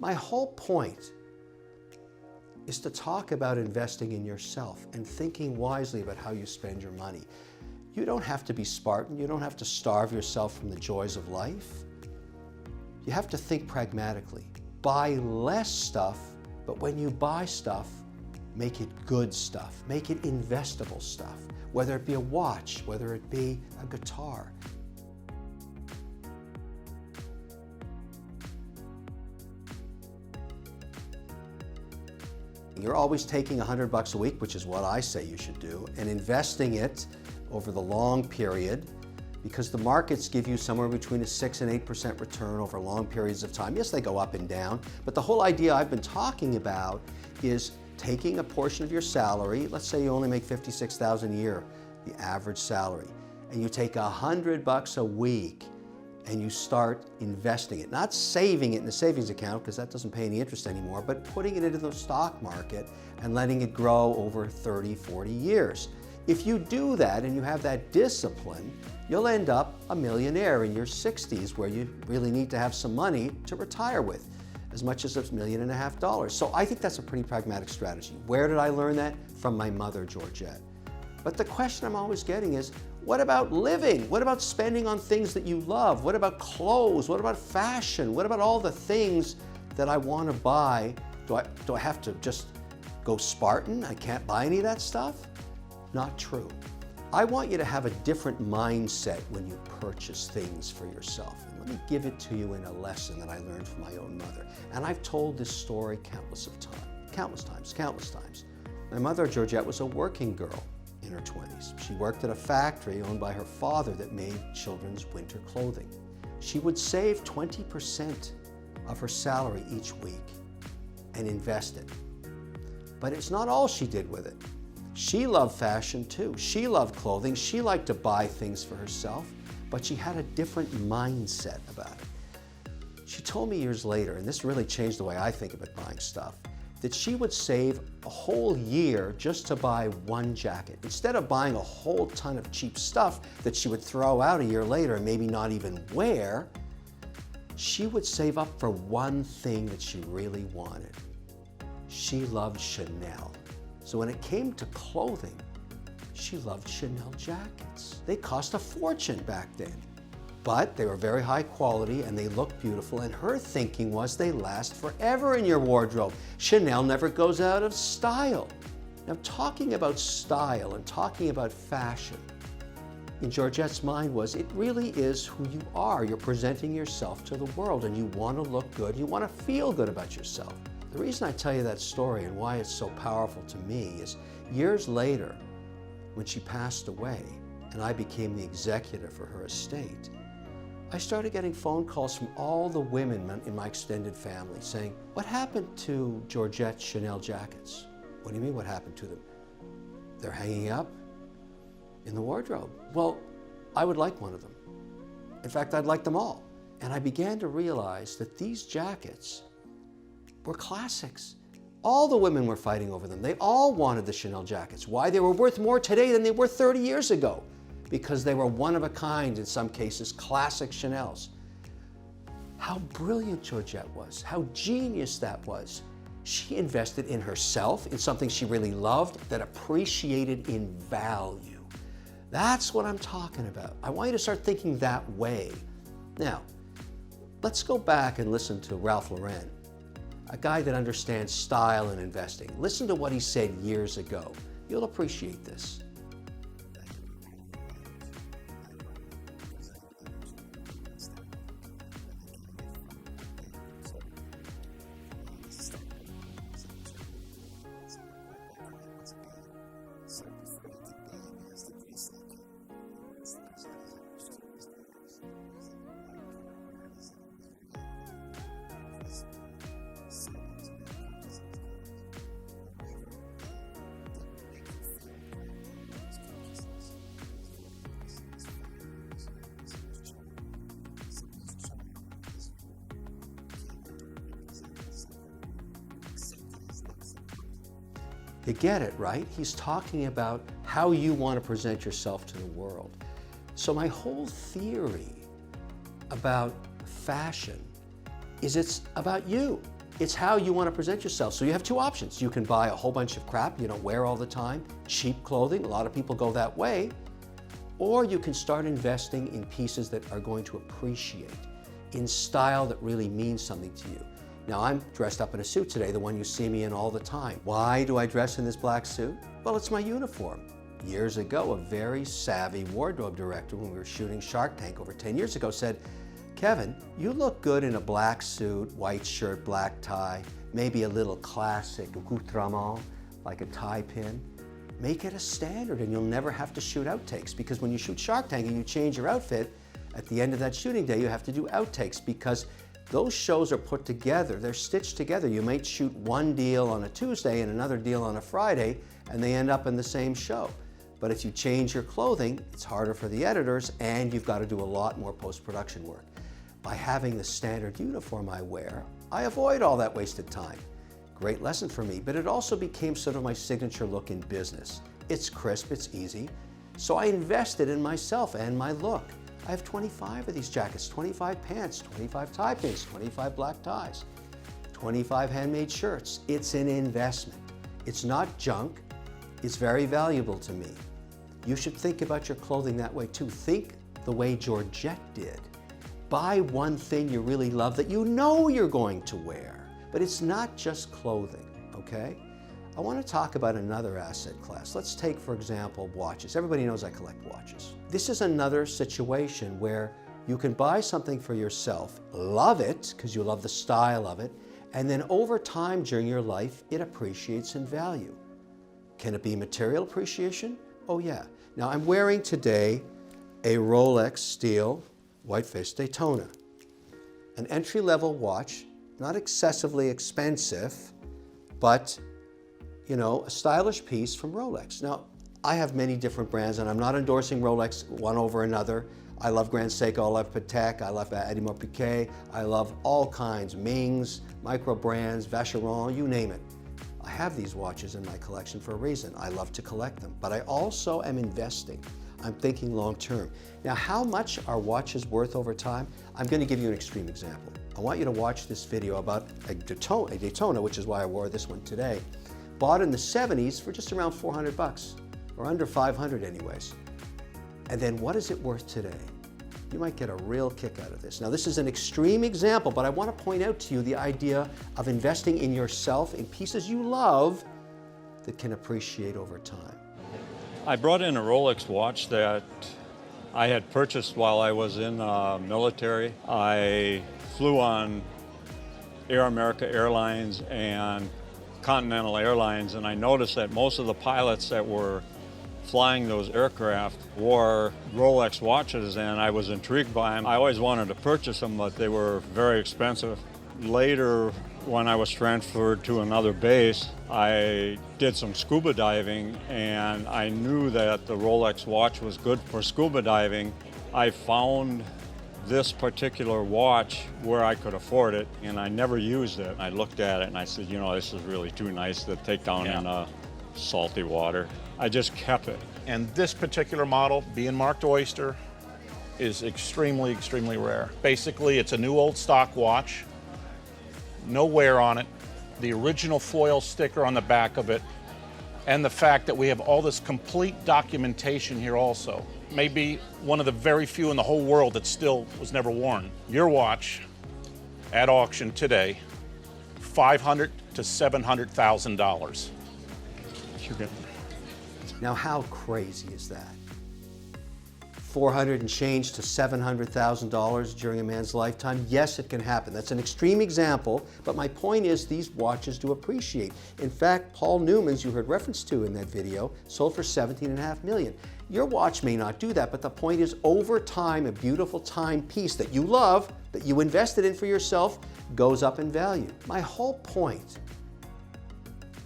My whole point is to talk about investing in yourself and thinking wisely about how you spend your money. You don't have to be Spartan. You don't have to starve yourself from the joys of life. You have to think pragmatically. Buy less stuff, but when you buy stuff, make it good stuff. Make it investable stuff, whether it be a watch, whether it be a guitar. You're always taking $100 a week, which is what I say you should do, and investing it over the long period, because the markets give you somewhere between a 6 and 8% return over long periods of time. Yes, they go up and down, but the whole idea I've been talking about is taking a portion of your salary. Let's say you only make $56,000 a year, the average salary, and you take $100 a week and you start investing it, not saving it in a savings account because that doesn't pay any interest anymore, but putting it into the stock market and letting it grow over 30, 40 years. If you do that and you have that discipline, you'll end up a millionaire in your 60s, where you really need to have some money to retire with, as much as $1.5 million. So I think that's a pretty pragmatic strategy. Where did I learn that? From my mother, Georgette. But the question I'm always getting is, what about living? What about spending on things that you love? What about clothes? What about fashion? What about all the things that I want to buy? Do I have to just go Spartan? I can't buy any of that stuff? Not true. I want you to have a different mindset when you purchase things for yourself. And let me give it to you in a lesson that I learned from my own mother. And I've told this story countless times. My mother, Georgette, was a working girl in her 20s. She worked at a factory owned by her father that made children's winter clothing. She would save 20% of her salary each week and invest it. But it's not all she did with it. She loved fashion too. She loved clothing. She liked to buy things for herself, but she had a different mindset about it. She told me years later, and this really changed the way I think about buying stuff, that she would save a whole year just to buy one jacket. Instead of buying a whole ton of cheap stuff that she would throw out a year later and maybe not even wear, she would save up for one thing that she really wanted. She loved Chanel. So when it came to clothing, she loved Chanel jackets. They cost a fortune back then, but they were very high quality and they looked beautiful, and her thinking was they last forever in your wardrobe. Chanel never goes out of style. Now, talking about style and talking about fashion, in Georgette's mind was, it really is who you are. You're presenting yourself to the world and you want to look good, you want to feel good about yourself. The reason I tell you that story and why it's so powerful to me is years later, when she passed away and I became the executor for her estate, I started getting phone calls from all the women in my extended family saying, "What happened to Georgette's Chanel jackets?" "What do you mean, what happened to them?" "They're hanging up in the wardrobe." "Well, I would like one of them. In fact, I'd like them all." And I began to realize that these jackets were classics. All the women were fighting over them. They all wanted the Chanel jackets. Why? They were worth more today than they were 30 years ago, because they were one of a kind, in some cases, classic Chanels. How brilliant Georgette was, how genius that was. She invested in herself, in something she really loved, that appreciated in value. That's what I'm talking about. I want you to start thinking that way. Now, let's go back and listen to Ralph Lauren, a guy that understands style and investing. Listen to what he said years ago. You'll appreciate this. You get it, right? He's talking about how you want to present yourself to the world. So my whole theory about fashion is it's about you. It's how you want to present yourself. So you have two options. You can buy a whole bunch of crap you don't wear all the time, cheap clothing, a lot of people go that way, or you can start investing in pieces that are going to appreciate, in style that really means something to you. Now I'm dressed up in a suit today, the one you see me in all the time. Why do I dress in this black suit? Well, it's my uniform. Years ago, a very savvy wardrobe director, when we were shooting Shark Tank over 10 years ago, said, Kevin, you look good in a black suit, white shirt, black tie, maybe a little classic accoutrement, like a tie pin. Make it a standard and you'll never have to shoot outtakes, because when you shoot Shark Tank and you change your outfit, at the end of that shooting day, you have to do outtakes, because those shows are put together, they're stitched together. You might shoot one deal on a Tuesday and another deal on a Friday, and they end up in the same show. But if you change your clothing, it's harder for the editors, and you've got to do a lot more post-production work. By having the standard uniform I wear, I avoid all that wasted time. Great lesson for me, but it also became sort of my signature look in business. It's crisp, it's easy, so I invested in myself and my look. I have 25 of these jackets, 25 pants, 25 tie pins, 25 black ties, 25 handmade shirts. It's an investment. It's not junk, it's very valuable to me. You should think about your clothing that way too. Think the way Georgette did. Buy one thing you really love that you know you're going to wear. But it's not just clothing, okay? I want to talk about another asset class. Let's take, for example, watches. Everybody knows I collect watches. This is another situation where you can buy something for yourself, love it, because you love the style of it, and then over time during your life, it appreciates in value. Can it be material appreciation? Oh yeah. Now I'm wearing today a Rolex steel white-faced Daytona. An entry-level watch, not excessively expensive, but you know, a stylish piece from Rolex. Now, I have many different brands, and I'm not endorsing Rolex one over another. I love Grand Seiko, I love Patek, I love Audemars Piguet, I love all kinds, Ming's, micro brands, Vacheron, you name it. I have these watches in my collection for a reason. I love to collect them, but I also am investing. I'm thinking long term. Now, how much are watches worth over time? I'm going to give you an extreme example. I want you to watch this video about a Daytona, which is why I wore this one today. Bought in the 70s for just around 400 bucks, or under 500 anyways. And then what is it worth today? You might get a real kick out of this. Now, this is an extreme example, but I want to point out to you the idea of investing in yourself, in pieces you love that can appreciate over time. I brought in a Rolex watch that I had purchased while I was in military. I flew on Air America Airlines and Continental Airlines, and I noticed that most of the pilots that were flying those aircraft wore Rolex watches, and I was intrigued by them. I always wanted to purchase them, but they were very expensive. Later, when I was transferred to another base, I did some scuba diving, and I knew that the Rolex watch was good for scuba diving. I found this particular watch where I could afford it, and I never used it. I looked at it and I said, you know, this is really too nice to take down in salty water. I just kept it. And this particular model, being marked Oyster, is extremely, extremely rare. Basically, it's a new old stock watch, no wear on it, the original foil sticker on the back of it, and the fact that we have all this complete documentation here also. Maybe one of the very few in the whole world that still was never worn. Your watch at auction today, $500,000 to $700,000. Now, how crazy is that? 400 and change to $700,000 during a man's lifetime? Yes, it can happen. That's an extreme example, but my point is these watches do appreciate. In fact, Paul Newman's, you heard reference to in that video, sold for $17.5 million. Your watch may not do that, but the point is over time, a beautiful timepiece that you love, that you invested in for yourself, goes up in value. My whole point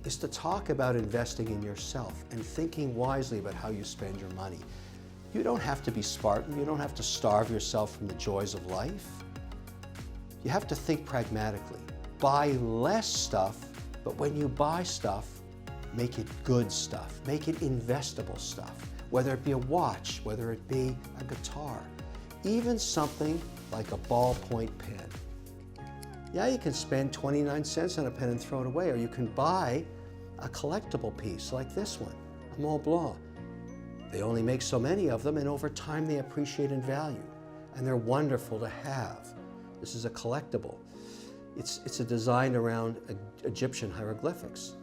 is to talk about investing in yourself and thinking wisely about how you spend your money. You don't have to be Spartan. You don't have to starve yourself from the joys of life. You have to think pragmatically. Buy less stuff, but when you buy stuff, make it good stuff. Make it investable stuff, whether it be a watch, whether it be a guitar, even something like a ballpoint pen. Yeah, you can spend 29 cents on a pen and throw it away, or you can buy a collectible piece like this one, a Mont Blanc. They only make so many of them, and over time they appreciate in value, and they're wonderful to have. This is a collectible. It's a design around Egyptian hieroglyphics.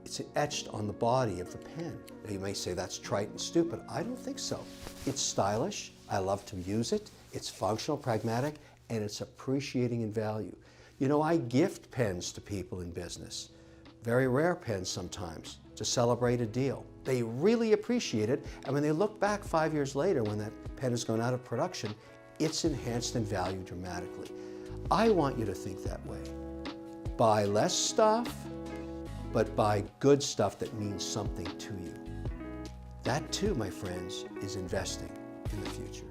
It's etched on the body of the pen. Now you may say that's trite and stupid. I don't think so. It's stylish. I love to use it. It's functional, pragmatic, and it's appreciating in value. You know, I gift pens to people in business, very rare pens sometimes, to celebrate a deal. They really appreciate it, and when they look back 5 years later when that pen has gone out of production, it's enhanced in value dramatically. I want you to think that way. Buy less stuff, but buy good stuff that means something to you. That too, my friends, is investing in the future.